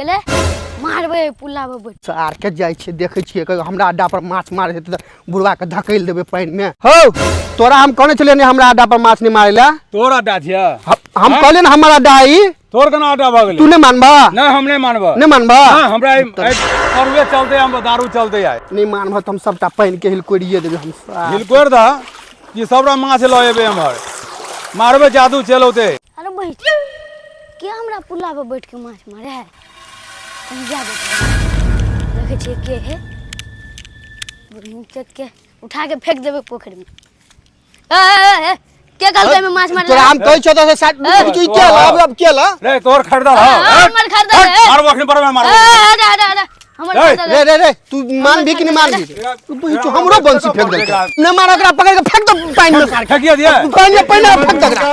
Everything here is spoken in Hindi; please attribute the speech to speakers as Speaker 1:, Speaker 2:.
Speaker 1: गेले मारबे पुल्ला बबे
Speaker 2: सार के जाय छै देखै छियै हमरा अड्डा पर माछ मारै हेतै त बुढ़वा के धकेल देबै पानी में। हो तोरा हम कहने छलियै ने हमरा अड्डा पर माछ नहीं मारै ला।
Speaker 3: तोर अड्डा छिया
Speaker 2: हम कहले ना हमर अड्डा है।
Speaker 3: तोर केना अड्डा भ गेलै?
Speaker 2: तू नहीं मानबा?
Speaker 3: नहीं हम नहीं मानबा।
Speaker 2: नहीं मानबा?
Speaker 3: हां हमरा औरवे चलते हम दारू चलते आए।
Speaker 2: नहीं मानबा त हम सबटा पानी के हिलकोड़िए देबै हम।
Speaker 3: हिलकोड़ दा कि सबरा माछ ल एबे हमर मारबे जादू चलौते।
Speaker 1: अरे भाई के हमरा पुल्ला पर बैठ के माछ मारे है? हम जा देखे छिए के है बुढ़िन के उठा के फेंक देबे पोखर में। ए के कहलके में माछ मारे?
Speaker 2: तोरा हम कहै छ त साथ तू के अब के ला
Speaker 3: रे तोर खरीदार ह
Speaker 1: हमर खरीदार है।
Speaker 3: मारबो अखनी पर में मारबो।
Speaker 1: अरे हमर खरीदार
Speaker 2: रे तू मान भी कि नहीं मान भी? तू हमरो बंसी फेंक दे न मार ओकरा पकड़ के फेंक दो पानी में।
Speaker 3: फेंकिया दिया
Speaker 2: पानी में फेंक दे ओकरा।